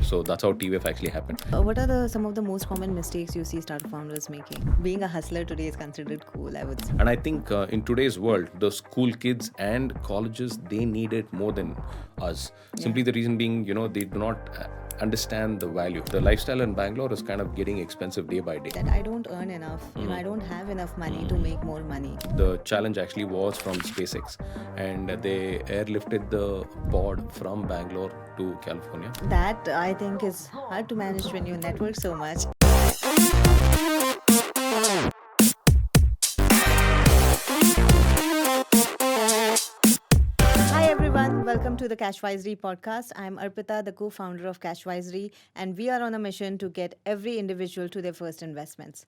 So that's how TVF actually happened. What are some of the most common mistakes you see startup founders making? Being a hustler today is considered cool, I would say. And I think in today's world, the school kids and colleges, they need it more than us. Simply the reason being, they do not understand the value. The lifestyle in Bangalore is kind of getting expensive day by day. That I don't earn enough. I don't have enough money to make more money. The challenge actually was from SpaceX, and they airlifted the pod from Bangalore to California. That I think is hard to manage when you network so much. Hi everyone, welcome to the Cashvisory podcast. I'm Arpita, the co-founder of Cashvisory, and we are on a mission to get every individual to their first investments.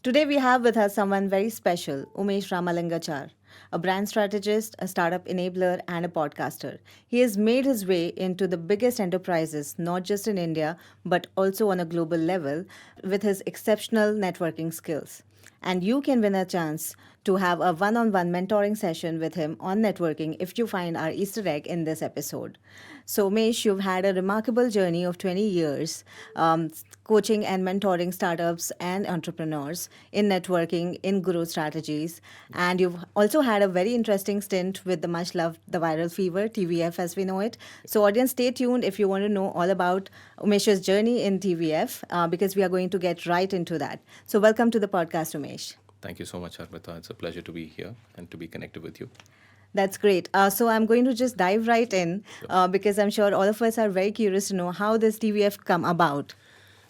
Today we have with us someone very special, Umeysh Ramalingachar, a brand strategist, a startup enabler, and a podcaster. He has made his way into the biggest enterprises, not just in India, but also on a global level, with his exceptional networking skills. And you can win a chance to have a one-on-one mentoring session with him on networking if you find our Easter egg in this episode. So, Mesh, you've had a remarkable journey of 20 years coaching and mentoring startups and entrepreneurs in networking, in growth strategies. And you've also had a very interesting stint with the much-loved The Viral Fever, TVF as we know it. So, audience, stay tuned if you want to know all about Umesh's journey in TVF because we are going to get right into that. So, welcome to the podcast, Umesh. Thank you so much, Arpita. It's a pleasure to be here and to be connected with you. That's great. So I'm going to just dive right in because I'm sure all of us are very curious to know how this TVF come about.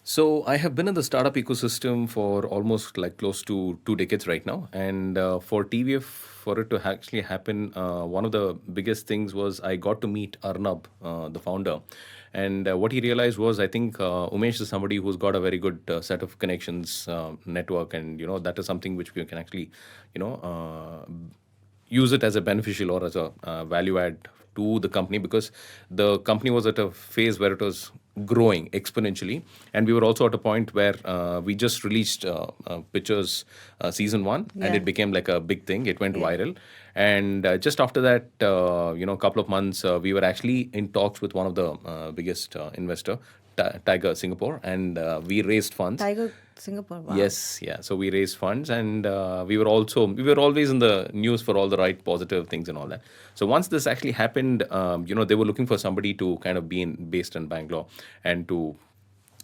So I have been in the startup ecosystem for almost like close to 2 decades right now. And for TVF, for it to actually happen, one of the biggest things was I got to meet Arnab, the founder. And what he realized was, I think Umesh is somebody who's got a very good set of connections, network, and that is something which we can actually, use it as a beneficial or as a value add to the company, because the company was at a phase where it was growing exponentially, and we were also at a point where we just released Pictures season 1, and it became like a big thing. It went viral, and just after that, a couple of months, we were actually in talks with one of the biggest investor, Tiger Singapore, and we raised funds. Tiger Singapore, wow. Yes, yeah. So we raised funds, and we were always in the news for all the right positive things and all that. So once this actually happened, they were looking for somebody to kind of be based in Bangalore and to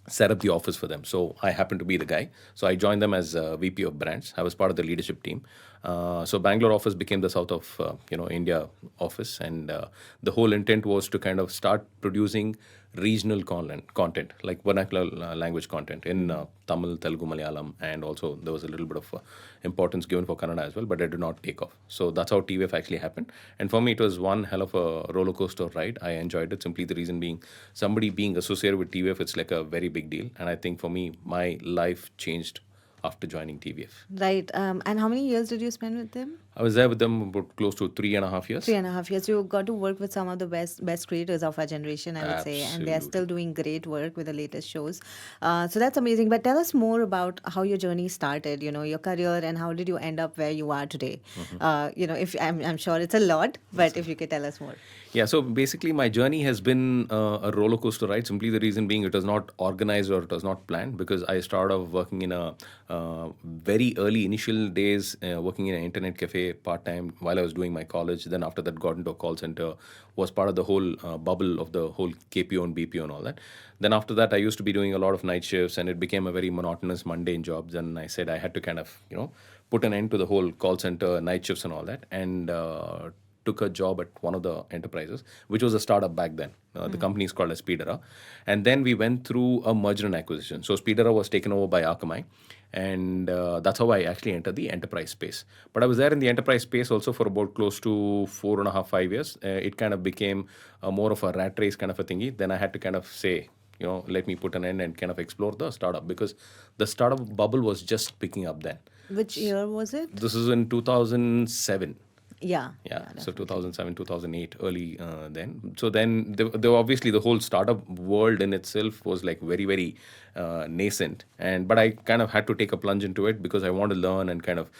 set up the office for them. So I happened to be the guy. So I joined them as VP of brands. I was part of the leadership team. So Bangalore office became the south of India office, and the whole intent was to kind of start producing regional content like vernacular language content in Tamil, Telugu, Malayalam, and also there was a little bit of importance given for Kannada as well, but it did not take off. So that's how TVF actually happened. And for me, it was one hell of a roller coaster ride. I enjoyed it, simply the reason being somebody being associated with TVF, it's like a very big deal. And I think for me, my life changed after joining TVF. Right. And how many years did you spend with them? I was there with them about close to 3.5 years. 3.5 years. You got to work with some of the best creators of our generation, I would say, and they are still doing great work with the latest shows. So that's amazing. But tell us more about how your journey started. Your career, and how did you end up where you are today? If I'm sure it's a lot, but if you could tell us more. Yeah, so basically my journey has been a roller coaster ride, simply the reason being it was not organized or it was not planned, because I started off working in a very early initial days, working in an internet cafe part-time while I was doing my college. Then after that got into a call center, was part of the whole bubble of the whole KPO and BPO and all that. Then after that I used to be doing a lot of night shifts, and it became a very monotonous, mundane job. Then I said I had to kind of, put an end to the whole call center, night shifts and all that, and took a job at one of the enterprises, which was a startup back then. The company is called as Speedera. And then we went through a merger and acquisition. So Speedera was taken over by Akamai. And that's how I actually entered the enterprise space. But I was there in the enterprise space also for about close to 4.5, 5 years. It kind of became more of a rat race kind of a thingy. Then I had to kind of say, let me put an end and kind of explore the startup, because the startup bubble was just picking up then. Which year was it? This is in 2007. Yeah. So 2007, 2008, early then. So then there obviously the whole startup world in itself was like very, very nascent. But I kind of had to take a plunge into it because I want to learn and kind of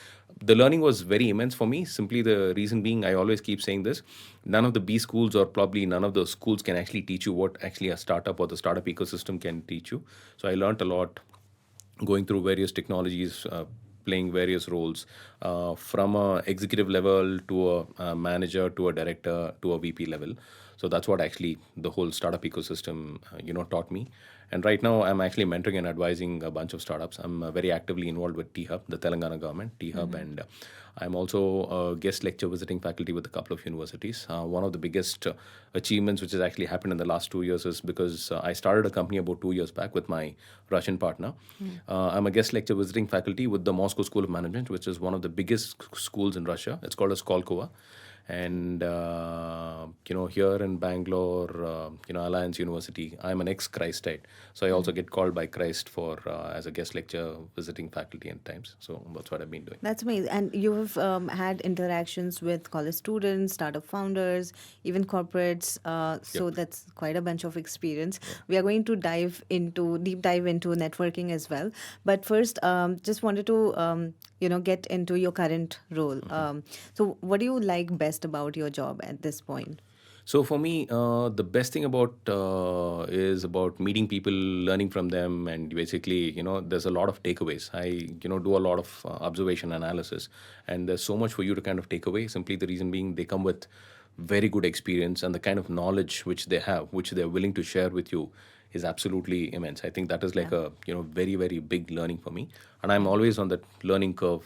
the learning was very immense for me. Simply the reason being, I always keep saying this: none of the B schools, or probably none of the schools, can actually teach you what actually a startup or the startup ecosystem can teach you. So I learned a lot going through various technologies, playing various roles, from a executive level to a manager to a director to a VP level. So that's what actually the whole startup ecosystem, taught me. And right now, I'm actually mentoring and advising a bunch of startups. I'm very actively involved with T Hub, the Telangana government, T Hub, and I'm also a guest lecture visiting faculty with a couple of universities. One of the biggest achievements which has actually happened in the last 2 years is because I started a company about 2 years back with my Russian partner. I'm a guest lecture visiting faculty with the Moscow School of Management, which is one of the biggest schools in Russia. It's called as Skolkova. And here in Bangalore, Alliance University, I'm an ex-Christite, so I also get called by Christ for as a guest lecture visiting faculty at times. So that's what I've been doing. That's amazing. And you've had interactions with college students, startup founders, even corporates. So that's quite a bunch of experience. We are going to deep dive into networking as well. But first, just wanted to, get into your current role. So what do you like best about your job at this point? So for me, the best thing about is about meeting people, learning from them, and basically, there's a lot of takeaways. I, do a lot of observation analysis, and there's so much for you to kind of take away. Simply the reason being, they come with very good experience, and the kind of knowledge which they have, which they're willing to share with you, is absolutely immense. I think that is like a very very big learning for me, and I'm always on that learning curve.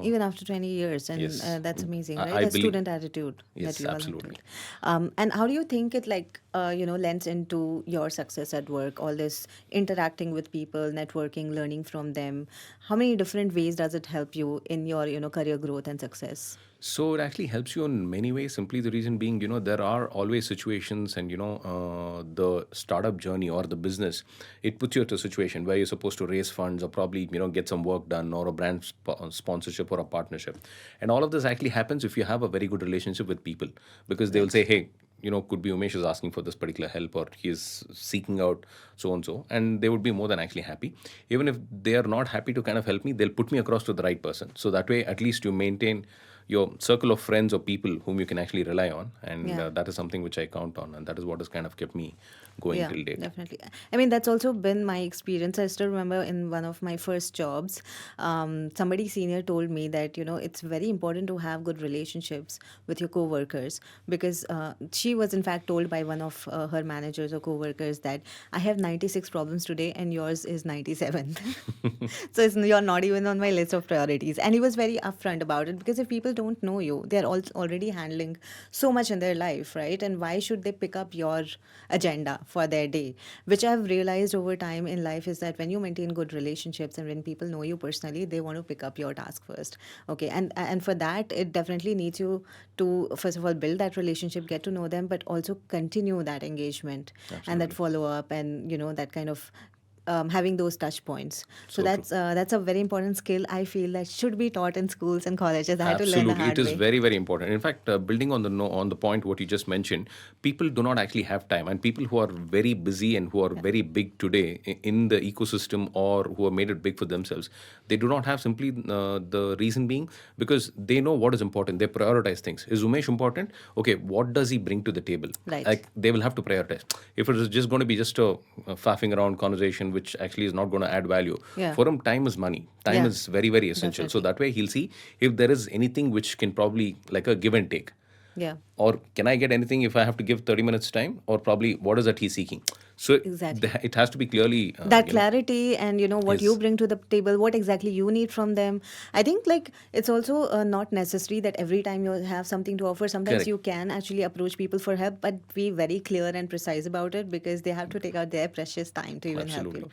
Even after 20 years, and Yes. that's amazing, I- right? I The believe- student attitude Yes, that you all absolutely. have to. And how do you think it lends into your success at work? All this interacting with people, networking, learning from them. How many different ways does it help you in your career growth and success? So it actually helps you in many ways. Simply the reason being, there are always situations, and the startup journey or the business, it puts you at a situation where you're supposed to raise funds or probably get some work done, or a brand sponsorship or a partnership, and all of this actually happens if you have a very good relationship with people, because they will say, hey, could be Umesh is asking for this particular help, or he is seeking out so and so, and they would be more than actually happy. Even if they are not happy to kind of help me, they'll put me across to the right person. So that way, at least you maintain your circle of friends or people whom you can actually rely on, and Yeah. that is something which I count on, and that is what has kind of kept me going Yeah, till date. definitely. I mean, that's also been my experience. I still remember in one of my first jobs, somebody senior told me that, it's very important to have good relationships with your coworkers, because she was in fact told by one of her managers or coworkers that I have 96 problems today and yours is 97. So you're not even on my list of priorities. And he was very upfront about it, because if people don't know you, they're already handling so much in their life, right? And why should they pick up your agenda for their day? Which I've realized over time in life is that when you maintain good relationships and when people know you personally, they want to pick up your task first. Okay, and for that, it definitely needs you to first of all build that relationship, get to know them, but also continue that engagement and that follow up, and that kind of having those touch points. So So true. that's a very important skill. I feel that should be taught in schools and colleges. I had to learn the Absolutely, it hard is way. very, very important. In fact, building on the point what you just mentioned, people do not actually have time, and people who are very busy and who are very big today in the ecosystem, or who have made it big for themselves, they do not have, simply the reason being because they know what is important. They prioritize things. Is Umesh important? Okay, what does he bring to the table? Right. Like, they will have to prioritize. If it is just going to be just a faffing around conversation, which actually is not going to add value, Yeah. for him, time is money. Time Yeah. is very, very essential. So Definitely. that way, he'll see if there is anything which can probably like a give and take, Yeah. or can I get anything if I have to give 30 minutes time, or probably what is that he's seeking. So Exactly. it has to be clearly That clarity, and what you Yes. bring to the table, what exactly you need from them. I think like it's also not necessary that every time you have something to offer. Sometimes Correct. you can actually approach people for help, but be very clear and precise about it, because they have to take out their precious time to even help Absolutely. you.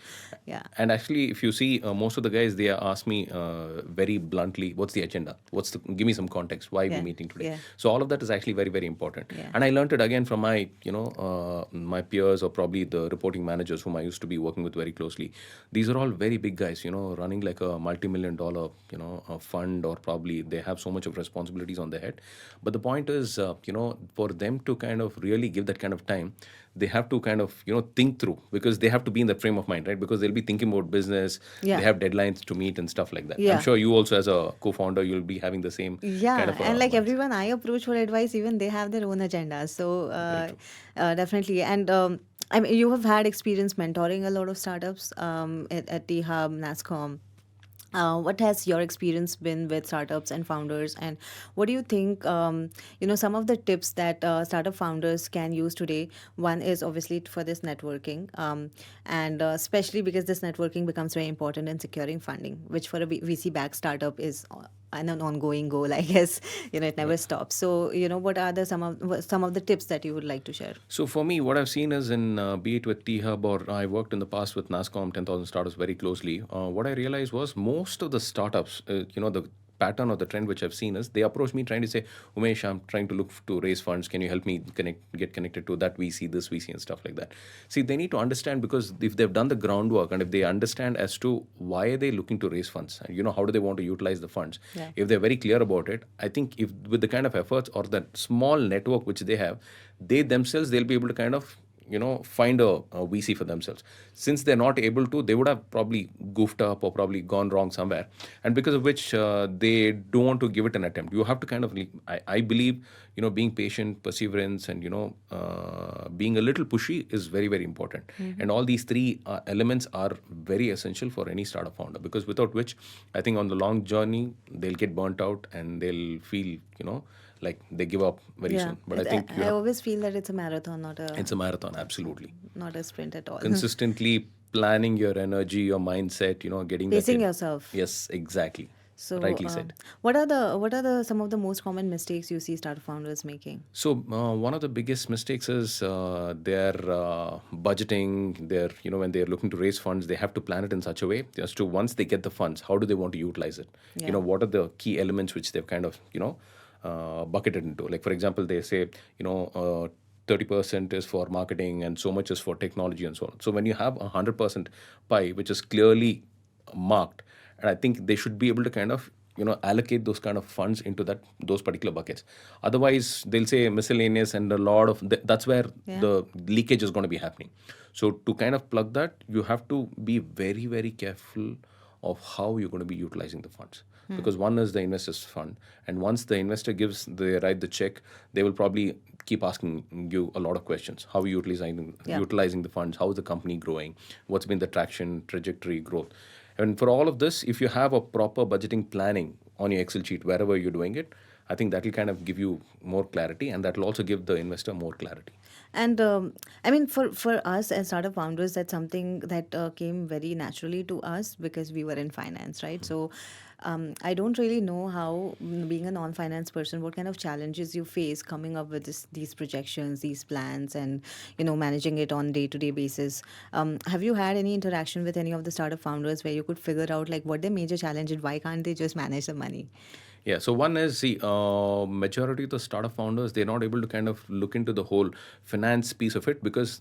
Yeah. And actually, if you see, most of the guys, they ask me very bluntly, what's the agenda? Give me some context. Why are we Yeah. meeting today? Yeah. So all of that is actually very, very important. Yeah. And I learned it again from my, my peers, or probably the reporting managers whom I used to be working with very closely. These are all very big guys, running like a multi-million dollar, a fund, or probably they have so much of responsibilities on their head. But the point is, for them to kind of really give that kind of time, they have to kind of think through, because they have to be in the frame of mind, right? Because they'll be thinking about business, Yeah. they have deadlines to meet and stuff like that. I'm Yeah. sure you also, as a co-founder, you'll be having the same kind Yeah, of and a like mindset. everyone I approach for advice, even they have their own agendas. So Very true. definitely, and I mean, you have had experience mentoring a lot of startups at T Hub, NASCOM. What has your experience been with startups and founders, and what do you think? Some of the tips that startup founders can use today. One is obviously for this networking, and especially because this networking becomes very important in securing funding, which for a VC-backed startup is an ongoing goal. I guess it never stops. So what are the some of the tips that you would like to share? So for me, what I've seen is in be it with T Hub, or I worked in the past with NASCOM 10,000 startups very closely. What I realized was most of the startups, the pattern or the trend which I've seen is they approach me trying to say, Umesh, I'm trying to look to raise funds. Can you help me get connected to that VC, this VC, and stuff like that? See, they need to understand, because if they've done the groundwork and if they understand as to why are they looking to raise funds, and how do they want to utilize the funds, Yeah. if they're very clear about it, I think if with the kind of efforts or that small network which they have, they themselves, they'll be able to kind of find a VC for themselves. Since they're not able to, they would have probably goofed up or probably gone wrong somewhere, and because of which they don't want to give it an attempt. You have to kind of, I believe, being patient, perseverance, and being a little pushy is very, very important. And all these three elements are very essential for any startup founder, because without which, I think on the long journey they'll get burnt out and they'll feel like they give up very Yeah, soon. But I think I always feel that it's a marathon, it's a marathon, absolutely. not a sprint at all. Consistently planning your energy, your mindset, getting that Pacing in. yourself. Yes, exactly. So, Rightly said. what are the some of the most common mistakes you see startup founders making? So one of the biggest mistakes is their budgeting. Their when they're looking to raise funds, they have to plan it in such a way as to, once they get the funds, how do they want to utilize it? Yeah. What are the key elements which they've kind of bucketed into? Like, for example, they say 30% is for marketing and so much is for technology and so on. So when you have 100% pie, which is clearly marked, and I think they should be able to kind of allocate those kind of funds into those particular buckets. Otherwise, they'll say miscellaneous, and a lot of that's where Yeah. the leakage is going to be happening. So to kind of plug that, you have to be very, very careful of how you're going to be utilizing the funds, because one is the investor's fund, and once the investor they write the check, they will probably keep asking you a lot of questions. How are you Yeah. utilizing the funds? How is the company growing? What's been the traction, trajectory, growth? And for all of this, if you have a proper budgeting planning on your Excel sheet wherever you're doing it, I think that will kind of give you more clarity, and that will also give the investor more clarity. And I mean, for us as startup founders, that's something that came very naturally to us because we were in finance, right? So I don't really know how, being a non-finance person, what kind of challenges you face coming up with these projections, these plans, and managing it on day-to-day basis. Have you had any interaction with any of the startup founders where you could figure out like what their major challenge and why can't they just manage the money? Yeah, so one is the majority of the startup founders, they're not able to kind of look into the whole finance piece of it, because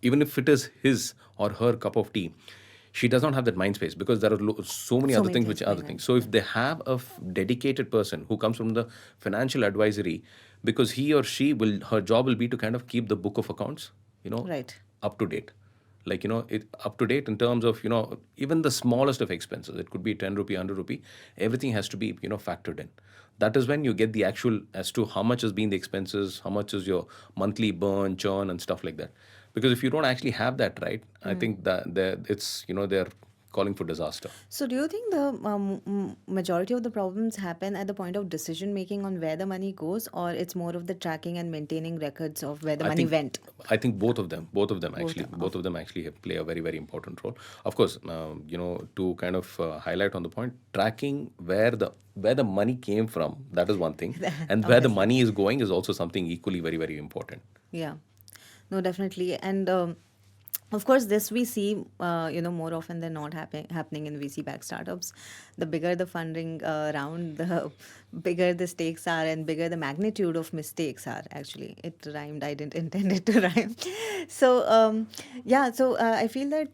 even if it is his or her cup of tea, she does not have that mind space, because there are so many So other many things things which are other going on. things. So if they have a dedicated person who comes from the financial advisory, because he or she her job will be to kind of keep the book of accounts, Right. up to date, like it up to date in terms of even the smallest of expenses. It could be 10 rupee, 100 rupee, everything has to be factored in. That is when you get the actual as to how much has been the expenses, how much is your monthly burn, churn, and stuff like that. Because if you don't actually have that right, I think that it's they're calling for disaster. So, do you think the majority of the problems happen at the point of decision making on where the money goes, or it's more of the tracking and maintaining records of where the I money think went? both of them actually, play a very, very important role. Of course, to kind of highlight on the point, tracking where the money came from, that is one thing, and where the Obviously. money is going is also something equally very, very important. Yeah. No, definitely. And of course, this we see, more often than not happening in VC-backed startups. The bigger the funding round, the bigger the stakes are, and bigger the magnitude of mistakes are. Actually, it rhymed. I didn't intend it to rhyme. So, yeah. So I feel that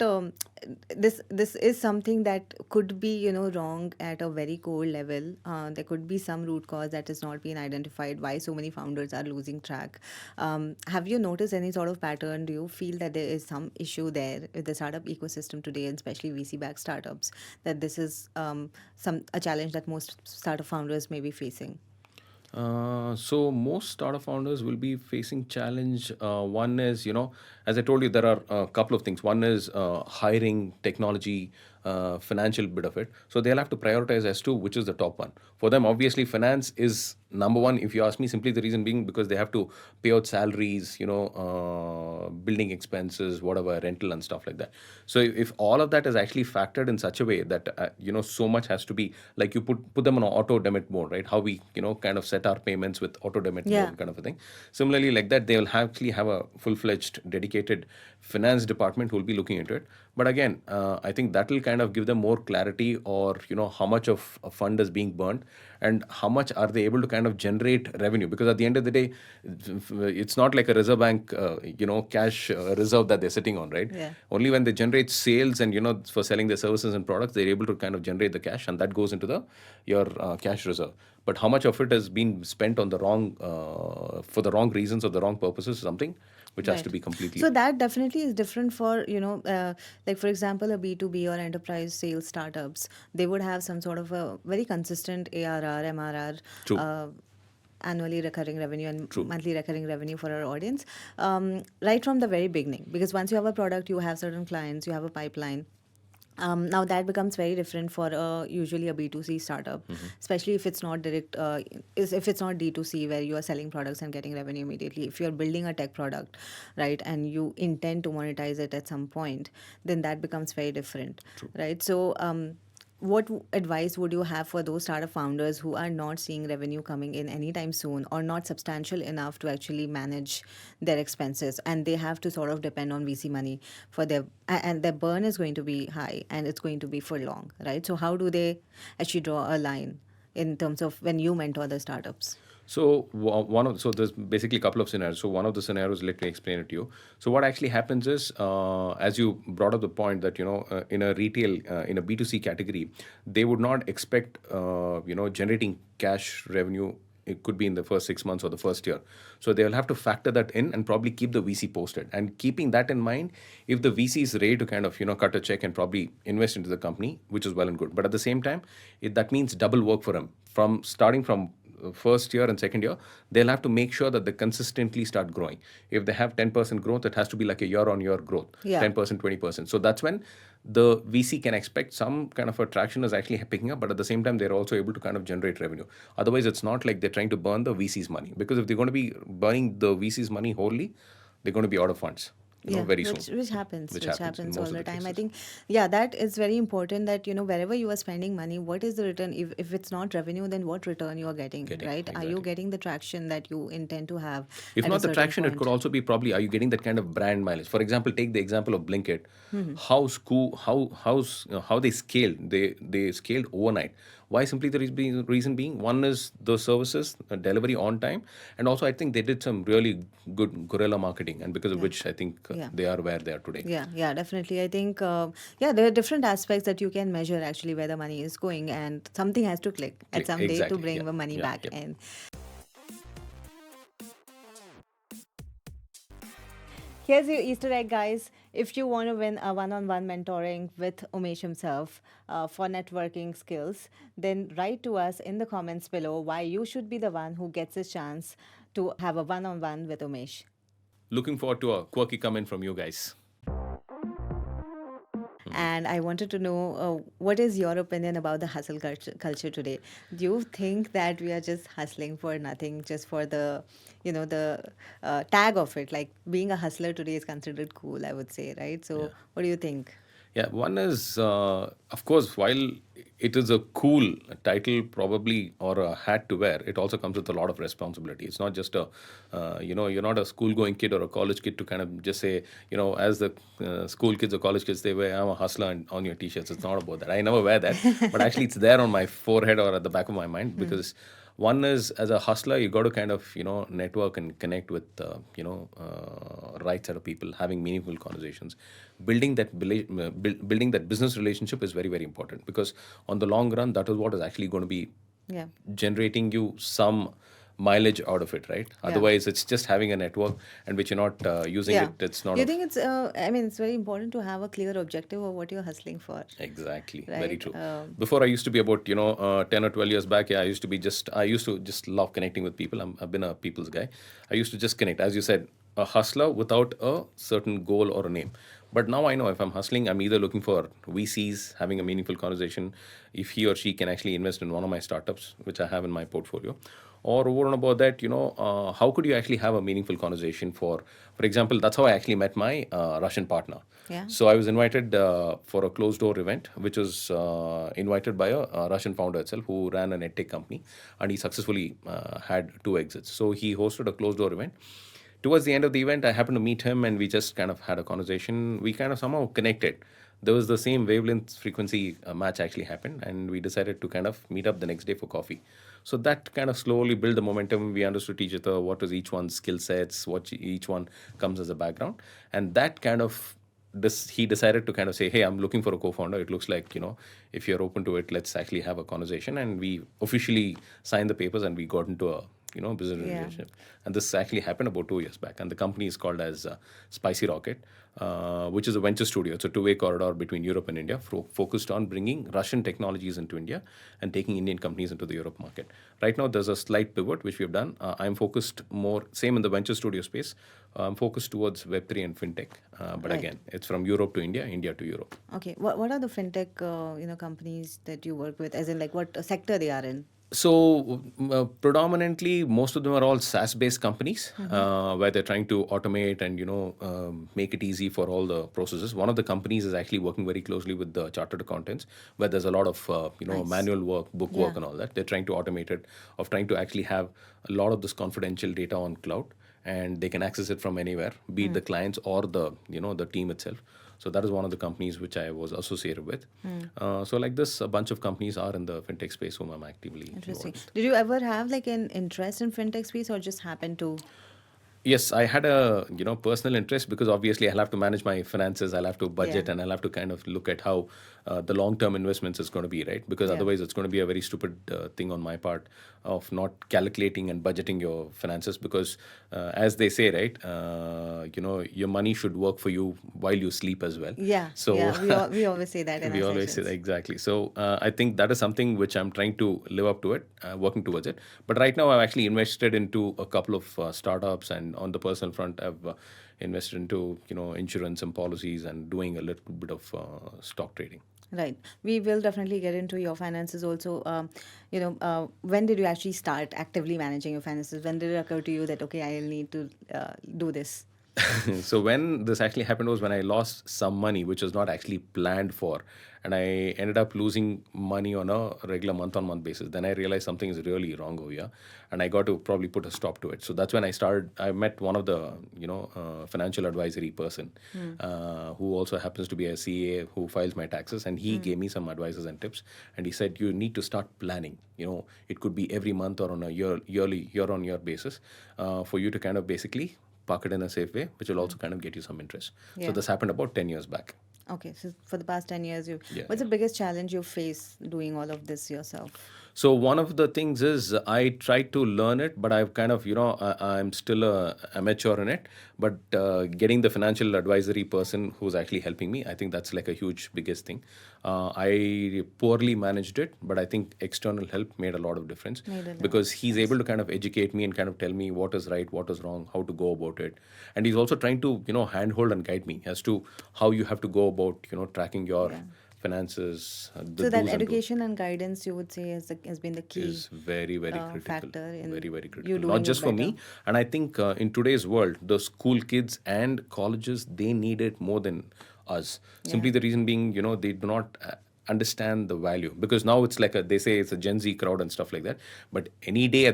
this is something that could be, wrong at a very core level. There could be some root cause that has not been identified, why so many founders are losing track. Have you noticed any sort of pattern? Do you feel that there is some issue there with the startup ecosystem today, and especially VC-backed startups, that this is a challenge that most startup founders may be facing? So most startup founders will be facing challenge. One is, as I told you, there are a couple of things. One is hiring, technology, financial bit of it. So they'll have to prioritize as to which is the top one. For them, obviously, finance is number one. If you ask me, simply the reason being because they have to pay out salaries, building expenses, whatever, rental and stuff like that. So if all of that is actually factored in such a way that so much has to be like you put them on auto debit mode, right? How we kind of set our payments with auto debit Yeah. mode kind of a thing. Similarly, like that, they will actually have a full-fledged dedicated finance department who will be looking into it. But again, I think that will kind of give them more clarity, or how much of a fund is being burnt and how much are they able to kind of generate revenue. Because at the end of the day, it's not like a reserve bank cash reserve that they're sitting on, right? Yeah. Only when they generate sales and for selling their services and products, they're able to kind of generate the cash, and that goes into your cash reserve. But how much of it has been spent on the wrong for the wrong reasons or the wrong purposes is something which has to Right. be completely. So that definitely is different for, like for example, a B2B or enterprise sales startups. They would have some sort of a very consistent ARR, MRR, True. annually recurring revenue and True. monthly recurring revenue for our audience, right from the very beginning. Because once you have a product, you have certain clients, you have a pipeline. Now that becomes very different for usually a B2C startup, especially if it's not direct, if it's not D2C where you are selling products and getting revenue immediately. If you're building a tech product, right, and you intend to monetize it at some point, then that becomes very different, right? So what advice would you have for those startup founders who are not seeing revenue coming in anytime soon, or not substantial enough to actually manage their expenses, and they have to sort of depend on VC money for and their burn is going to be high and it's going to be for long, right? So how do they actually draw a line in terms of when you mentor the startups? So there's basically a couple of scenarios. So one of the scenarios, let me explain it to you. So what actually happens is, as you brought up the point that in a retail in a B2C category, they would not expect generating cash revenue. It could be in the first 6 months or the first year. So they will have to factor that in and probably keep the VC posted. And keeping that in mind, if the VC is ready to kind of cut a check and probably invest into the company, which is well and good. But at the same time, that means double work for them from starting from first year and second year. They'll have to make sure that they consistently start growing. If they have 10% growth, it has to be like a year on year growth. Yeah. 10%, 20%. So that's when the VC can expect some kind of a traction is actually picking up, but at the same time they're also able to kind of generate revenue. Otherwise, it's not like they're trying to burn the VC's money, because if they're going to be burning the VC's money wholly, they're going to be out of funds very soon. Which happens, Which which happens in happens most all of the the time. I cases. think, yeah, that is very important, that wherever you are spending money, what is the return? If it's not revenue, then what return you are getting, right? Are you exactly. getting the traction that you intend to have If at a not the certain traction, it point? could also be probably, are you getting that kind of brand mileage? For example, take the example of Blinkit. How they scaled. They scaled overnight. Why? Simply the reason being, one is the services delivery on time, and also I think they did some really good guerrilla marketing, and because of which I think Yeah. they are where they are today. Yeah, definitely. I think, there are different aspects that you can measure actually where the money is going, and something has to click at some day to Exactly. bring Yeah. the money Yeah. back Yep. in. Here's your Easter egg, guys. If you want to win a one-on-one mentoring with Umesh himself for networking skills, then write to us in the comments below why you should be the one who gets a chance to have a one-on-one with Umesh. Looking forward to a quirky comment from you guys. And I wanted to know, what is your opinion about the hustle culture today? Do you think that we are just hustling for nothing, just for the, the tag of it? Like being a hustler today is considered cool, I would say, right? So, what do you think? Yeah, one is, of course, while it is a cool title probably or a hat to wear, it also comes with a lot of responsibility. It's not just you're not a school going kid or a college kid to kind of just say, as the school kids or college kids, they wear, I'm a hustler on your t-shirts. It's not about that. I never wear that, but actually it's there on my forehead or at the back of my mind, because One is, as a hustler, you got to kind of, network and connect with, right set of people, having meaningful conversations. Building that business relationship is very, very important, because on the long run, that is what is actually going to be Yeah. generating you some mileage out of it, right? Yeah. Otherwise, it's just having a network and which you're not using Yeah. it. It's not You of think it's, I mean, it's very important to have a clear objective of what you're hustling for. exactly very Right. true. Before, I used to be about 10 or 12 years back. Yeah, I used to just love connecting with people. I've been a people's guy. I used to just connect, as you said, a hustler without a certain goal or a name. But now I know if I'm hustling, I'm either looking for VCs, having a meaningful conversation, if he or she can actually invest in one of my startups, which I have in my portfolio. Or over and about that, how could you actually have a meaningful conversation? For example, that's how I actually met my Russian partner. Yeah. So I was invited for a closed door event, which was invited by a Russian founder itself who ran an edtech company, and he successfully had two exits. So he hosted a closed door event. Towards the end of the event, I happened to meet him, and we just kind of had a conversation. We kind of somehow connected. There was the same wavelength frequency match actually happened, and we decided to kind of meet up the next day for coffee. So that kind of slowly built the momentum. We understood each other, what was each one's skill sets, what each one comes as a background, and that kind of he decided to kind of say, hey, I'm looking for a co-founder. It looks like, if you're open to it, let's actually have a conversation. And we officially signed the papers, and we got into a business Yeah. relationship. And this actually happened about 2 years back, and the company is called as Spicy Rocket, which is a venture studio. It's a two-way corridor between Europe and India, focused on bringing Russian technologies into India and taking Indian companies into the Europe market. Right now, there's a slight pivot which we have done. I'm focused more, same in the venture studio space. I'm focused towards Web3 and fintech, but Right. again, it's from Europe to India, India to Europe. Okay. What are the fintech companies that you work with? As in, like, what sector they are in? So, predominantly, most of them are all SaaS-based companies, where they're trying to automate and make it easy for all the processes. One of the companies is actually working very closely with the chartered accountants, where there's a lot of Nice. manual work, book work, Yeah. and all that. They're trying to automate it, of trying to actually have a lot of this confidential data on cloud, and they can access it from anywhere, be it the clients or the the team itself. So that is one of the companies which I was associated with. So like this, a bunch of companies are in the fintech space whom I'm actively Interesting. involved. Did you ever have like an interest in fintech space, or just happen to? Yes, I had a personal interest, because obviously I'll have to manage my finances, I'll have to budget, Yeah. and I'll have to kind of look at how the long-term investments is going to be, right? Because Yeah. otherwise it's going to be a very stupid thing on my part of not calculating and budgeting your finances. Because as they say, right, your money should work for you while you sleep as well. Yeah. So Yeah. We always say that in we our always say that, sessions. exactly. So I think that is something which I'm trying to live up to it, working towards it. But right now, I've actually invested into a couple of startups, and on the personal front, I've invested into insurance and policies, and doing a little bit of stock trading. Right. We will definitely get into your finances also. When did you actually start actively managing your finances? When did it occur to you that, okay, I'll need to do this? So when this actually happened was when I lost some money, which was not actually planned for, and I ended up losing money on a regular month-on-month basis. Then I realized something is really wrong over here, and I got to probably put a stop to it. So that's when I met one of the financial advisory person, who also happens to be a CA who files my taxes, and he gave me some advices and tips, and he said you need to start planning. It could be every month or on a year-on-year basis, for you to kind of basically park it in a safe way, which will also kind of get you some interest. Yeah. So this happened about 10 years back. Okay. So for the past 10 years, Yeah, what's the biggest challenge you face doing all of this yourself? So one of the things is I tried to learn it, but I've kind of, I'm still a amateur in it. But getting the financial advisory person who's actually helping me, I think that's like a huge, biggest thing. I poorly managed it, but I think external help made a lot of difference, Made a lot because he's able to kind of educate me and kind of tell me what is right, what is wrong, how to go about it. And he's also trying to, handhold and guide me as to how you have to go about, tracking your finances, the So that do's and don'ts. education and guidance, you would say, has been the key Is very, very critical. factor in Very, very you critical. doing Not it just for me. better. And I think in today's world, the school kids and colleges, they need it more than us. Simply the reason being, they do not understand the value, because now it's like they say it's a Gen Z crowd and stuff like that. But anybody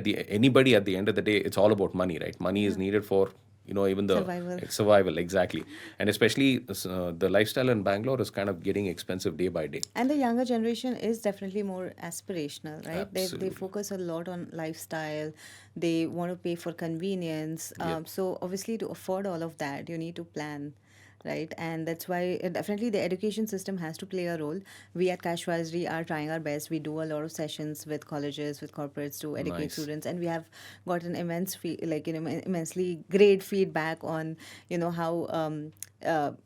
at the end of the day, it's all about money, right? Money is needed for even the Survival. survival, exactly. And especially the lifestyle in Bangalore is kind of getting expensive day by day. And the younger generation is definitely more aspirational, right? They Absolutely. focus a lot on lifestyle. They want to pay for convenience. Yep. So obviously, to afford all of that, you need to plan, right? And that's why definitely the education system has to play a role. We at Cashvisory are trying our best. We do a lot of sessions with colleges, with corporates to educate Nice. students, and we have gotten immensely great feedback on how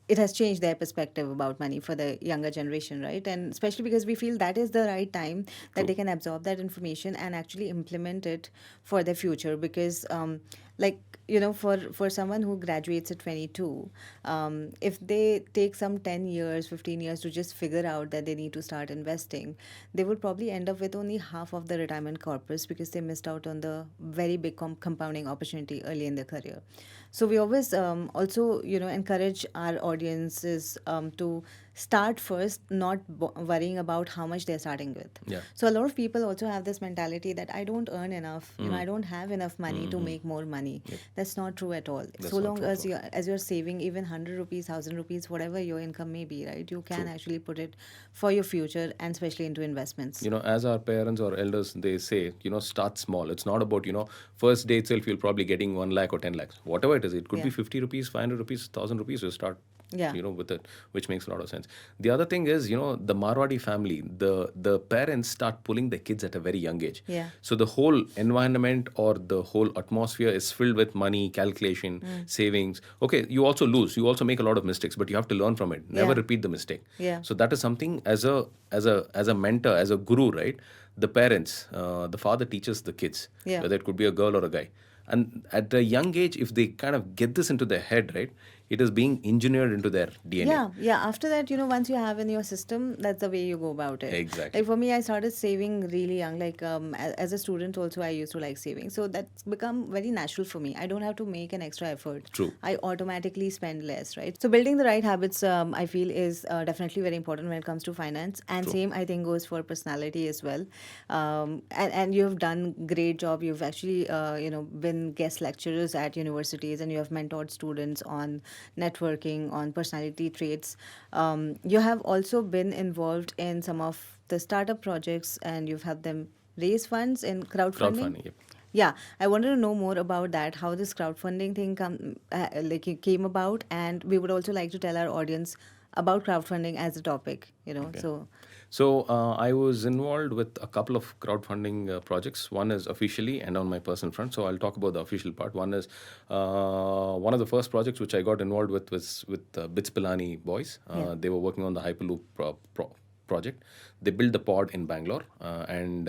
it has changed their perspective about money for the younger generation, right? And especially because we feel that is the right time that True. they can absorb that information and actually implement it for their future. Because, like, for someone who graduates at 22, if they take some 10 years, 15 years to just figure out that they need to start investing, they would probably end up with only half of the retirement corpus because they missed out on the very big compounding opportunity early in their career. So we always also encourage our audiences to start first, not worrying about how much they're starting with. Yeah. So a lot of people also have this mentality that I don't earn enough, I don't have enough money to make more money. That's not true at all. That's So not long true at as all. you're saving even 100 rupees, 1000 rupees, whatever your income may be, right? You can True. actually put it for your future and especially into investments. As our parents or elders, they say, start small. It's not about, first day itself, you'll probably getting 1 lakh or 10 lakhs, whatever it is. It could be Yeah. 50 rupees, 500 rupees, 1000 rupees. You start, Yeah. with it, which makes a lot of sense. The other thing is, the Marwadi family, the parents start pulling the kids at a very young age. Yeah. So the whole environment or the whole atmosphere is filled with money, calculation, savings. Okay, you also lose. You also make a lot of mistakes, but you have to learn from it. Never Yeah. repeat the mistake. Yeah. So that is something as a mentor, as a guru, right? The parents, the father teaches the kids, Yeah. whether it could be a girl or a guy. And at a young age, if they kind of get this into their head, right, it is being engineered into their DNA. Yeah. After that, once you have in your system, that's the way you go about it. Exactly. Like for me, I started saving really young. Like as a student, also I used to like saving. So that's become very natural for me. I don't have to make an extra effort. True. I automatically spend less, right? So building the right habits, I feel, is definitely very important when it comes to finance. And True. same, I think, goes for personality as well. And you have done great job. You've actually, been guest lecturers at universities, and you have mentored students on networking, on personality traits. You have also been involved in some of the startup projects, and you've helped them raise funds in crowdfunding. Crowdfunding, yep. Yeah, I wanted to know more about that, how this crowdfunding thing it came about, and we would also like to tell our audience about crowdfunding as a topic. So I was involved with a couple of crowdfunding projects. One is officially and on my personal front. So I'll talk about the official part. One is one of the first projects which I got involved with was with Bits Pilani boys. Yeah. They were working on the Hyperloop project. They built the pod in Bangalore, and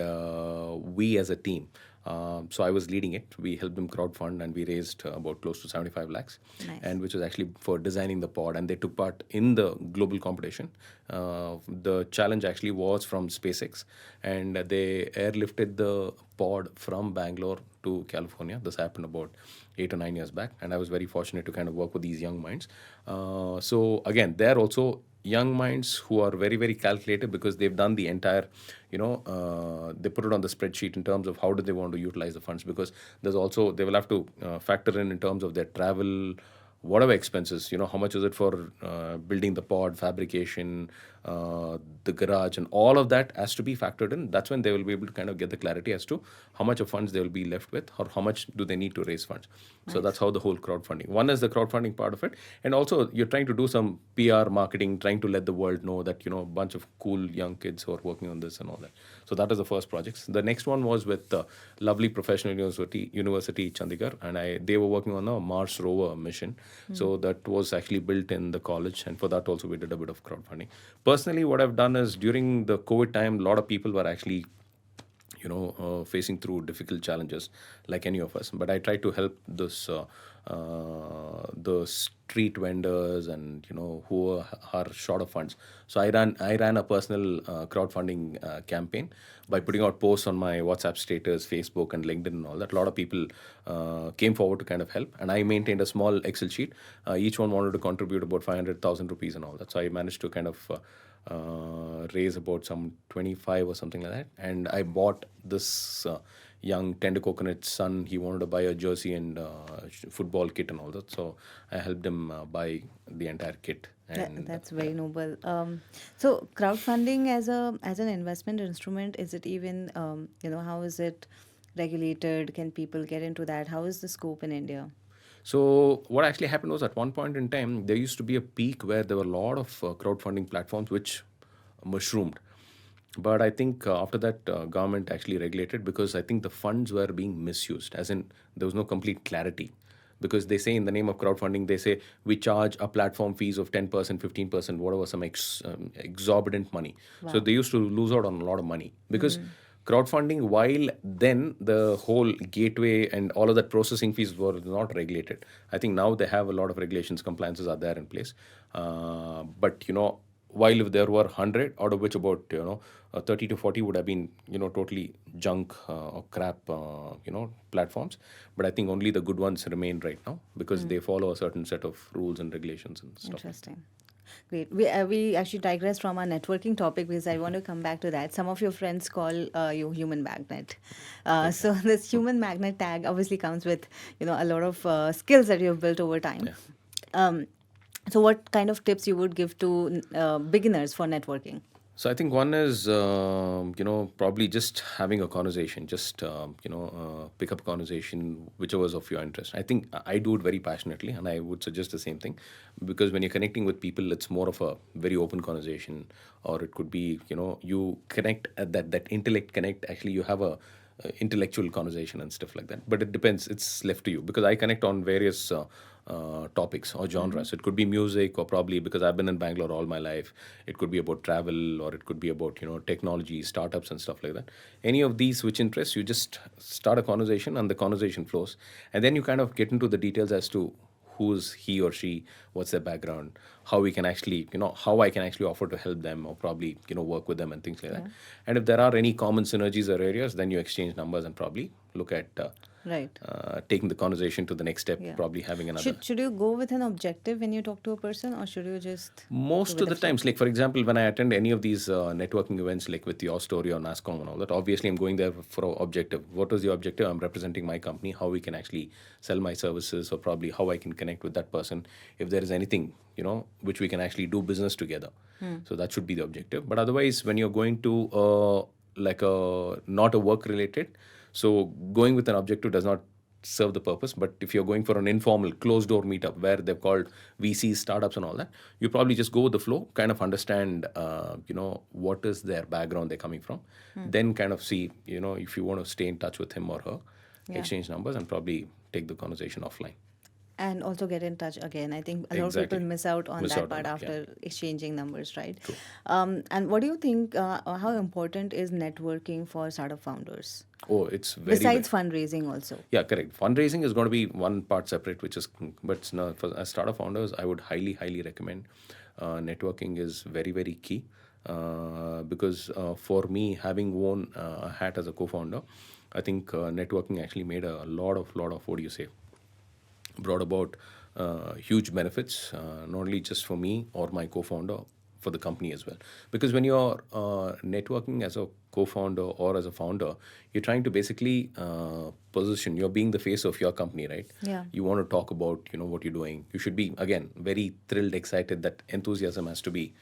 we as a team. So I was leading it. We helped them crowdfund, and we raised about close to 75 lakhs, Nice. and which was actually for designing the pod. And they took part in the global competition. The challenge actually was from SpaceX, and they airlifted the pod from Bangalore to California. This happened about 8 or 9 years back, and I was very fortunate to kind of work with these young minds. So again, they're also young minds who are very, very calculated because they've done the entire, they put it on the spreadsheet in terms of how do they want to utilize the funds, because there's also, they will have to factor in terms of their travel, whatever expenses, how much is it for building the pod, fabrication, the garage, and all of that has to be factored in. That's when they will be able to kind of get the clarity as to how much of funds they will be left with, or how much do they need to raise funds. So that's how the whole crowdfunding. One is the crowdfunding part of it, and also you're trying to do some PR marketing, trying to let the world know that a bunch of cool young kids who are working on this and all that. So that is the first project. The next one was with the lovely professional university Chandigarh, and they were working on a Mars rover mission. So that was actually built in the college, and for that also we did a bit of crowdfunding. Personally, what I've done is during the COVID time, a lot of people were actually facing through difficult challenges like any of us. But I try to help the street vendors and who are short of funds. So I ran a personal crowdfunding campaign by putting out posts on my WhatsApp status, Facebook, and LinkedIn and all that. A lot of people came forward to kind of help, and I maintained a small Excel sheet. Each one wanted to contribute about 500,000 rupees and all that. So I managed to kind of raise about some 25 or something like that, and I bought this young tender coconut son, he wanted to buy a jersey and football kit and all that. So I helped him buy the entire kit. And That's very noble. So crowdfunding as an investment instrument, is it even how is it regulated? Can people get into that? How is the scope in India? so what actually happened was, at one point in time, there used to be a peak where there were a lot of crowdfunding platforms which mushroomed. But I think after that, government actually regulated, because I think the funds were being misused, as in there was no complete clarity. Because they say in the name of crowdfunding, they say we charge a platform fees of 10%, 15%, whatever, some exorbitant money. So Wow. they used to lose out on a lot of money, because crowdfunding, while then the whole gateway and all of that processing fees were not regulated. I think now they have a lot of regulations, compliances are there in place. But while if there were 100, out of which about 30 to 40 would have been totally junk or crap platforms. But I think only the good ones remain right now, because they follow a certain set of rules and regulations and stuff like that. Interesting. Great. We actually digress from our networking topic because I want to come back to that. Some of your friends call you human magnet. So this human magnet tag obviously comes with a lot of skills that you have built over time. Yeah. Um, so what kind of tips you would give to beginners for networking? So I think one is, probably just having a conversation, just, pick up a conversation, whichever is of your interest. I think I do it very passionately, and I would suggest the same thing, because when you're connecting with people, it's more of a very open conversation, or it could be, you connect at that intellect connect. Actually, you have a intellectual conversation and stuff like that. But it depends. It's left to you, because I connect on various topics or genres. It could be music, or probably because I've been in Bangalore all my life. It could be about travel, or it could be about technology, startups, and stuff like that. Any of these which interests you, just start a conversation, and the conversation flows, and then you kind of get into the details as to who's he or she, what's their background, how we can actually, how I can actually offer to help them, or probably, work with them and things like that. And if there are any common synergies or areas, then you exchange numbers and probably look at Right. taking the conversation to the next step, Yeah. probably having another. Should you go with an objective when you talk to a person, or should you just go Most with of the the flow? times, like for example, when I attend any of these networking events, like with your story or NASCOM and all that, obviously I'm going there for an objective. What is the objective? I'm representing my company, how we can actually sell my services, or probably how I can connect with that person, if there is anything, which we can actually do business together. So that should be the objective. But otherwise, when you're going to like a not a work related, so going with an objective does not serve the purpose. But if you're going for an informal closed door meetup where they've called VCs, startups, and all that, you probably just go with the flow, kind of understand what is their background they're coming from, then kind of see if you want to stay in touch with him or her, Yeah. exchange numbers, and probably take the conversation offline. And also get in touch again. I think a lot of Exactly. people miss out on Miss that out on part that, yeah. after exchanging numbers, right? And what do you think, how important is networking for startup founders? Oh, it's very Besides fundraising also. Yeah, correct. Fundraising is going to be one part separate, which is, but no, for as startup founders, I would highly recommend networking is very, very key. Because for me, having worn a hat as a co-founder, I think networking actually made a lot of what do you say, brought about huge benefits, not only just for me or my co-founder, for the company as well. Because when you're networking as a co-founder or as a founder, you're trying to basically position, you're being the face of your company, right? Yeah. You want to talk about what you're doing. You should be, again, very thrilled, excited. That enthusiasm has to be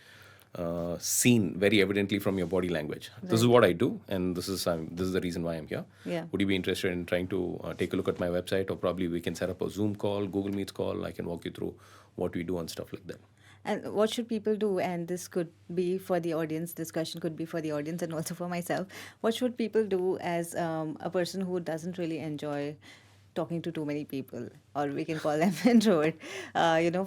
seen very evidently from your body language. This is what I do, and this is the reason why I'm here. Yeah. Would you be interested in trying to take a look at my website, or probably we can set up a Zoom call, Google Meets call. I can walk you through what we do and stuff like that. And what should people do? And this could be for the audience, discussion could be for the audience and also for myself. What should people do as a person who doesn't really enjoy talking to too many people, or we can call them introvert,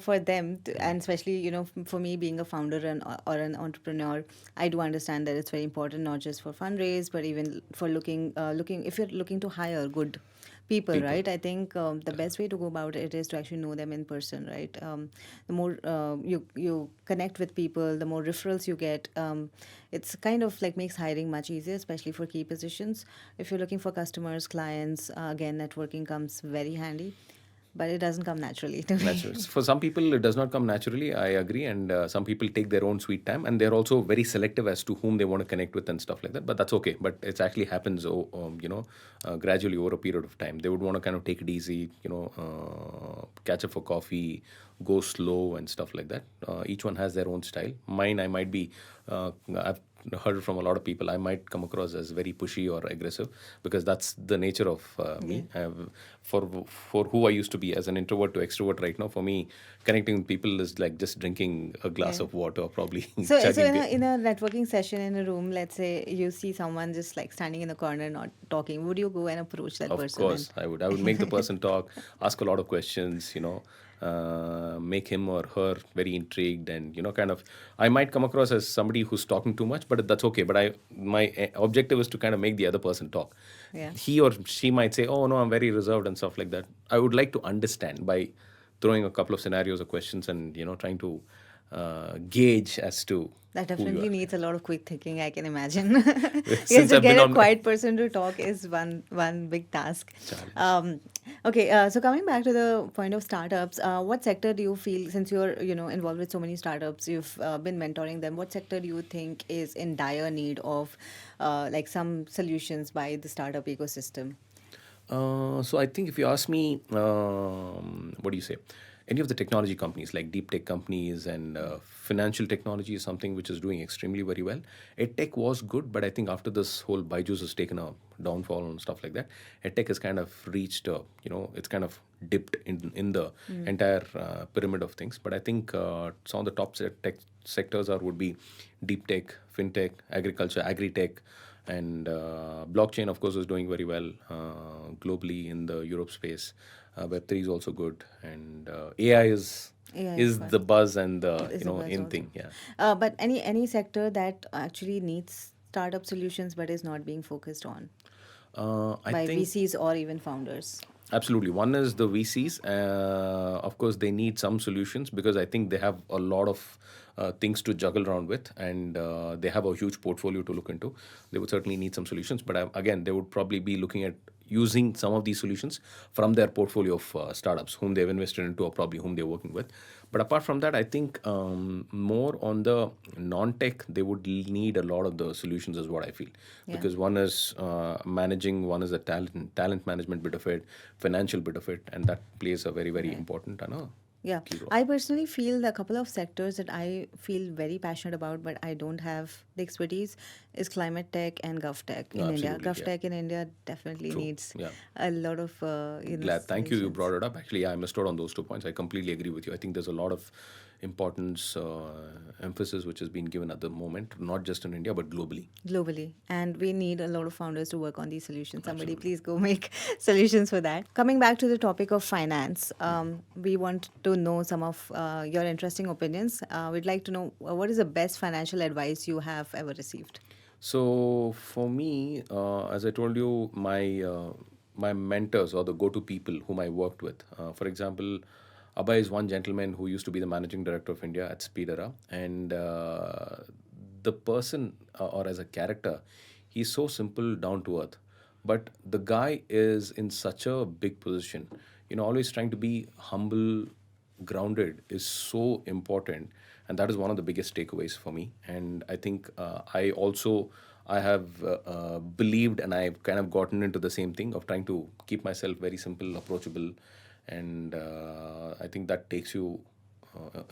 for them, and especially, for me being a founder or an entrepreneur, I do understand that it's very important, not just for fundraise, but even for looking, if you're looking to hire good people, right? I think the best way to go about it is to actually know them in person, right? The more you connect with people, the more referrals you get. It's kind of like makes hiring much easier, especially for key positions. If you're looking for customers, clients, again, networking comes very handy. but it doesn't come naturally to me. Natural. For some people, it does not come naturally. I agree, and some people take their own sweet time, and they're also very selective as to whom they want to connect with and stuff like that. But that's okay. But it actually happens, gradually over a period of time. They would want to kind of take it easy, catch up for coffee, go slow, and stuff like that. Each one has their own style. Mine, I might be. I've heard from a lot of people, I might come across as very pushy or aggressive because that's the nature of me. For who I used to be as an introvert to extrovert right now, for me, connecting with people is like just drinking a glass Yeah. of water or probably So chugging in beer. in a networking session in a room, let's say you see someone just like standing in the corner not talking, would you go and approach that Of person? course, I would make the person talk, ask a lot of questions, make him or her very intrigued, and kind of, I might come across as somebody who's talking too much, but that's okay. But my objective is to kind of make the other person talk. Yeah. He or she might say, "Oh no, I'm very reserved" and stuff like that. I would like to understand by throwing a couple of scenarios or questions, and trying to gauge as to That who you definitely are. needs a lot of quick thinking, I can imagine. Because Since to I've been get a on quiet person to talk is one big task. challenge. Okay, so coming back to the point of startups, what sector do you feel, since you're involved with so many startups, you've been mentoring them, what sector do you think is in dire need of like some solutions by the startup ecosystem? So I think if you ask me, what do you say? Any of the technology companies like deep tech companies and financial technology is something which is doing extremely very well. EdTech was good, but I think after this whole Byju's has taken a downfall and stuff like that, EdTech has kind of reached, it's kind of dipped in the entire pyramid of things. But I think some of the top tech sectors would be deep tech, fintech, agriculture, agri-tech, and blockchain, of course, is doing very well globally in the Europe space. Web3 is also good, and AI is AI is is fun. the buzz and the Is a buzz in also. thing. Yeah. But any sector that actually needs startup solutions but is not being focused on I by think VCs or even founders? absolutely. One is the VCs. Of course, they need some solutions because I think they have a lot of things to juggle around with, and they have a huge portfolio to look into. They would certainly need some solutions, but again, they would probably be looking at using some of these solutions from their portfolio of startups whom they've invested into or probably whom they're working with. But apart from that, I think more on the non-tech, they would need a lot of the solutions, is what I feel. Yeah. Because one is managing, one is the talent management bit of it, financial bit of it, and that plays a very, very important Yeah, key role. I personally feel the couple of sectors that I feel very passionate about, but I don't have the expertise, is climate tech and gov tech in No, India. absolutely, Gov yeah. tech in India definitely True. needs Yeah. a lot of Glad. Thank you. You solutions. brought it up. Actually, I missed out on those 2 points. I completely agree with you. I think there's a lot of importance, emphasis which has been given at the moment, not just in India but globally. Globally, and we need a lot of founders to work on these solutions. Somebody please go make solutions for that. Coming back to the topic of finance, we want to know some of your interesting opinions. We'd like to know what is the best financial advice you have ever received. So for me, as I told you, my mentors or the go-to people whom I worked with. For example, Abhay is one gentleman who used to be the managing director of India at Speedera, and the person or as a character, he's so simple, down to earth, but the guy is in such a big position. Always trying to be humble, grounded is so important, and that is one of the biggest takeaways for me. And I think I have believed, and I've kind of gotten into the same thing of trying to keep myself very simple, approachable, and I think that takes you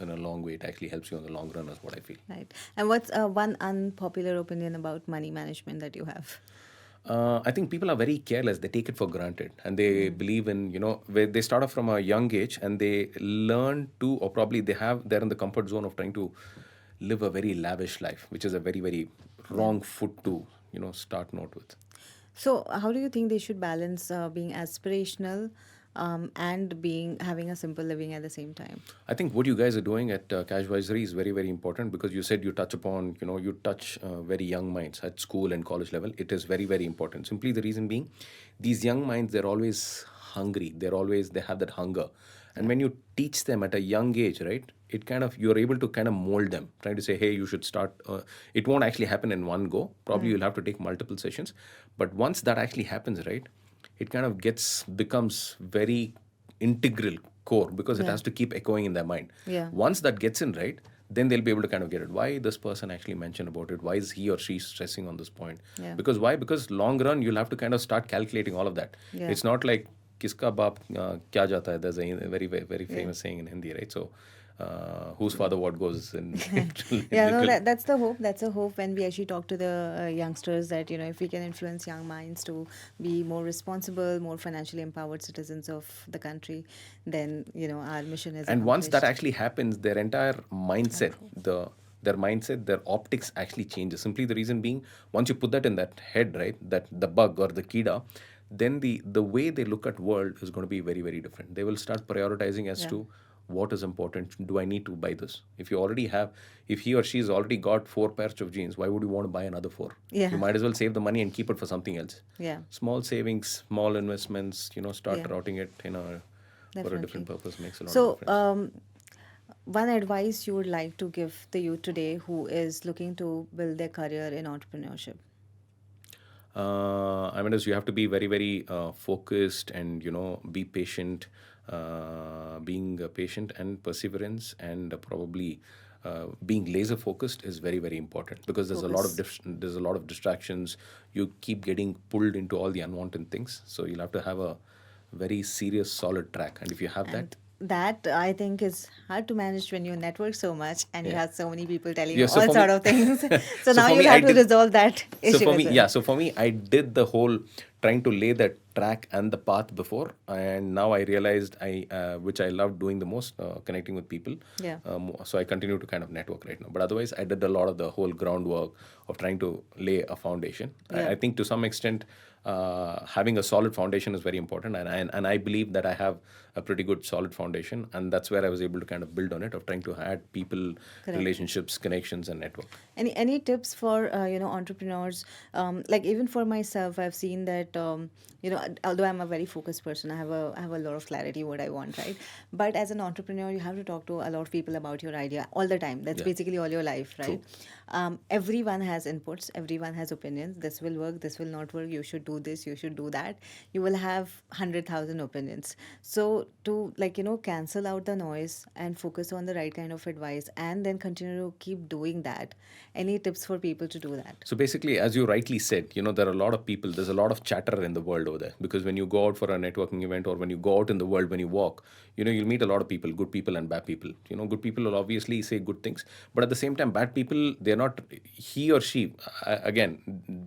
in a long way. It actually helps you in the long run, is what I feel. Right. And what's one unpopular opinion about money management that you have? I think people are very careless. They take it for granted, and they believe in, where they start off from a young age, and they learn to, or probably they're in the comfort zone of trying to live a very lavish life, which is a very, very wrong foot to, start note with. So, how do you think they should balance being aspirational and being having a simple living at the same time? I think what you guys are doing at Cashvisory is very, very important because you said you touch upon, you touch very young minds at school and college level. It is very, very important. Simply the reason being, these young minds, they're always hungry. They have that hunger. And when you teach them at a young age, right, you're able to kind of mold them, trying to say, hey, you should start. It won't actually happen in one go. Probably you'll have to take multiple sessions. But once that actually happens, right, it kind of becomes very integral core, because it Yeah. has to keep echoing in their mind. Yeah. Once that gets in right, then they'll be able to kind of get it. Why this person actually mentioned about it? Why is he or she stressing on this point? Yeah. Because why? Because long run, you'll have to kind of start calculating all of that. Yeah. It's not like kiska baap kya jata hai. There's a very Yeah. famous saying in Hindi, right? So whose father what goes in Yeah, no, literal. that's the hope. That's a hope when we actually talk to the youngsters that, if we can influence young minds to be more responsible, more financially empowered citizens of the country, then, our mission is And once that accomplished. actually happens, their entire mindset, their mindset, their optics actually changes. Simply the reason being, once you put that in that head, right, that the bug or the kida, then the way they look at world is going to be very, very different. They will start prioritizing as Yeah. to what is important. Do I need to buy this? If you already have, if he or she's already got 4 pairs of jeans, why would you want to buy another four? Yeah. You might as well save the money and keep it for something else. Yeah. Small savings, small investments, start Yeah. routing it for a different Definitely. purpose makes a lot of So, difference. one advice you would like to give the youth today who is looking to build their career in entrepreneurship? I mean, you have to be very, very focused and be patient. Being patient and perseverance, and probably being laser focused is very, very important, because there's a lot of Focus. there's a lot of distractions. You keep getting pulled into all the unwanted things, so you'll have to have a very serious, solid track. And if you have that, And that I think is hard to manage when you network so much and you yeah. have so many people telling Yeah, you so all for sort me, of things. So so now for you'll me, I have to did. resolve that So issue for as me, well. yeah. So for me, I did the whole trying to lay the track and the path before, and now I realized which I love doing the most, connecting with people. Yeah. So I continue to kind of network right now. But otherwise, I did a lot of the whole groundwork of trying to lay a foundation. Yeah. I think to some extent, having a solid foundation is very important, and I believe that I have a pretty good solid foundation, and that's where I was able to kind of build on it, of trying to add people, Correct. relationships, connections, and network. Any tips for entrepreneurs? Like even for myself, I've seen that although I'm a very focused person, I have a lot of clarity what I want, right? But as an entrepreneur, you have to talk to a lot of people about your idea all the time. That's Yeah. basically all your life, True. right? Everyone has inputs, everyone has opinions. This will work, this will not work. You should do this, you should do that. You will have 100,000 opinions. So to cancel out the noise and focus on the right kind of advice, and then continue to keep doing that. Any tips for people to do that? So basically, as you rightly said, there are a lot of people, there's a lot of chatter in the world over there. Because when you go out for a networking event, or when you go out in the world, when you walk, you'll meet a lot of people, good people and bad people. Good people will obviously say good things, but at the same time, bad people, they're not, he or she, again,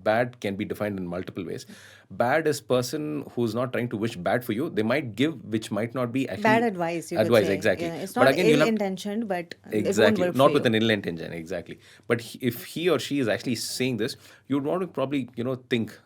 bad can be defined in multiple ways. Bad is person who's not trying to wish bad for you. They might give, which might not be actually Bad advice, you could advice, say. exactly. Yeah, it's But not again, ill you'll have intentioned, but it won't exactly work for not with you. an ill intention, exactly. But if he or she is actually saying this, you'd want to probably think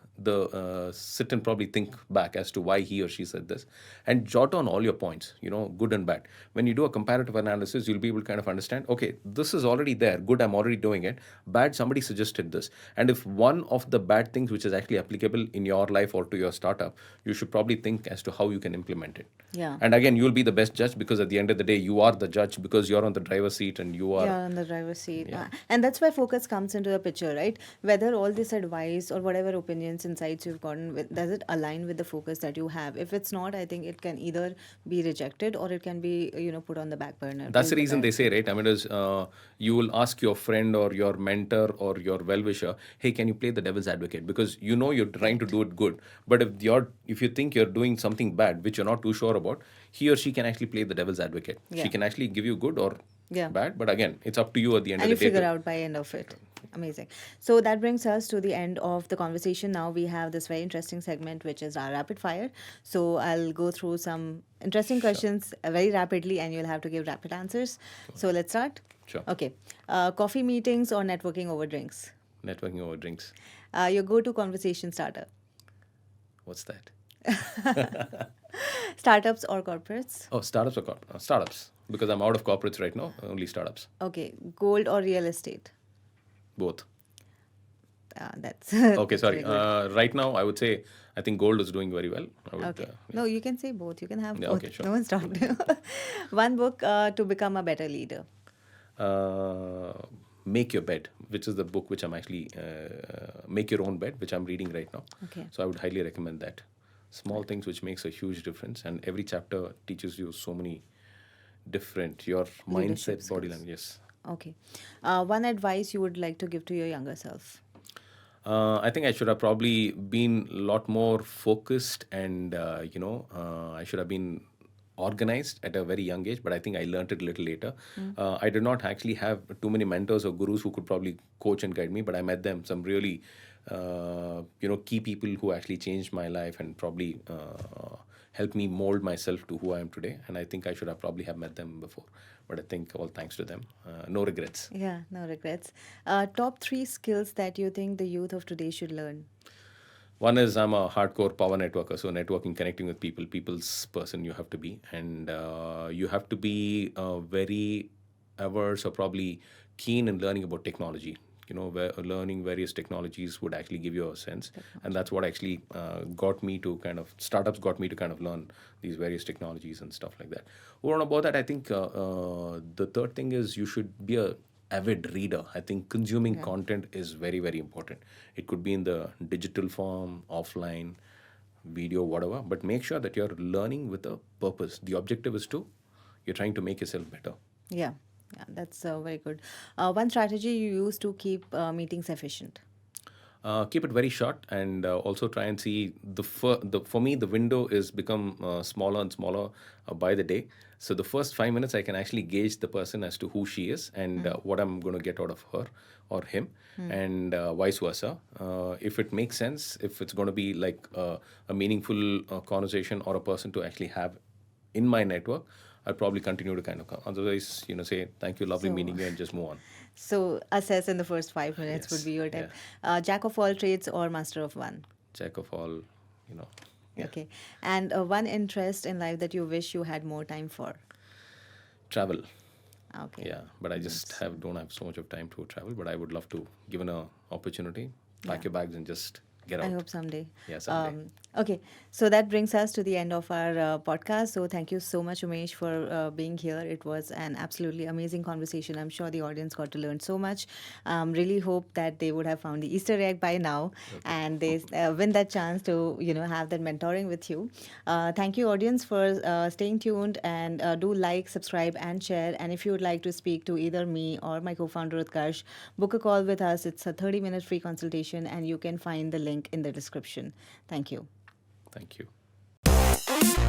sit and probably think back as to why he or she said this, and jot on all your points, good and bad. When you do a comparative analysis, you'll be able to kind of understand, okay, this is already there, good, I'm already doing it, bad, somebody suggested this. And if one of the bad things which is actually applicable in your life or to your startup, you should probably think as to how you can implement it. Yeah. And again, you'll be the best judge, because at the end of the day, you are the judge, because you're on the driver's seat and you are. Yeah, on the driver's seat. And that's why focus comes into the picture, right? Whether all this advice or whatever opinions, insights you've gotten, does it align with the focus that you have? If it's not, I think it can either be rejected or it can be, put on the back burner. That's We'll the put reason that. they say, right? I mean, you will ask your friend or your mentor or your well-wisher, hey, can you play the devil's advocate? Because you're trying to do it good. But if you think you're doing something bad, which you're not too sure about, he or she can actually play the devil's advocate. Yeah. She can actually give you good or Yeah. bad. But again, it's up to you at the end And of you the day. figure out by end of it. Amazing. So that brings us to the end of the conversation. Now we have this very interesting segment, which is our rapid fire. So I'll go through some interesting questions very rapidly, and you'll have to give rapid answers. So let's start. Sure. Okay. Coffee meetings or networking over drinks? Networking over drinks. Your go-to conversation starter? What's that? Startups or corporates? Oh, startups or startups. Because I'm out of corporates right now, only startups. Okay. Gold or real estate? Both. That's Okay, that's sorry. very good. Right now, I would say I think gold is doing very well. I would, Okay. No, you can say both. You can have Yeah, both. okay, sure. No one stopped you. One book to become a better leader. Make Your Bed, which is the book which I'm actually Make Your Own Bed, which I'm reading right now. Okay. So I would highly recommend that. Small things which makes a huge difference, and every chapter teaches you so many different your Leadership mindset, body skills. language. Yes. Okay. One advice you would like to give to your younger self? I think I should have probably been a lot more focused, and I should have been organized at a very young age. But I think I learned it a little later. I did not actually have too many mentors or gurus who could probably coach and guide me, but I met them, some really key people who actually changed my life and probably helped me mold myself to who I am today. And I think I should have probably have met them before, but I think all thanks to them. No regrets. Yeah, no regrets. Top three skills that you think the youth of today should learn? One is I'm a hardcore power networker, so networking, connecting with people, people's person you have to be, and you have to be very averse or probably keen in learning about technology. Where learning various technologies would actually give you a sense, and that's what actually got me to kind of startups got me to kind of learn these various technologies and stuff like that. Over and about that, I think the third thing is you should be a avid reader. I think consuming content is very, very important. It could be in the digital form, offline, video, whatever, but make sure that you're learning with a purpose. The objective is to, you're trying to make yourself better. Yeah, yeah, that's very good. One strategy you use to keep meetings efficient? Keep it very short, and also try and see for me the window is become smaller and smaller by the day. So the first 5 minutes I can actually gauge the person as to who she is and what I'm going to get out of her or him, and vice versa. If it makes sense, if it's going to be like a meaningful conversation or a person to actually have in my network, I'll probably continue to kind of come. Otherwise, say thank you, lovely So, meeting you, and just move on. so assess in the first 5 minutes would Yes, be your yeah. type. Jack of all trades or master of one? Jack of all, yeah. Okay. And one interest in life that you wish you had more time for? Travel. Okay. Yeah, but I just don't have so much of time to travel. But I would love to, given a opportunity, pack your bags and just get I out. hope someday. Yeah, someday. Okay, so that brings us to the end of our podcast. So thank you so much, Umesh, for being here. It was an absolutely amazing conversation. I'm sure the audience got to learn so much. Really hope that they would have found the Easter egg by now, and they win that chance to have that mentoring with you. Thank you, audience, for staying tuned, and do like, subscribe, and share. And if you would like to speak to either me or my co-founder Utkarsh, book a call with us. It's a 30-minute free consultation, and you can find the link in the description. Thank you. Thank you.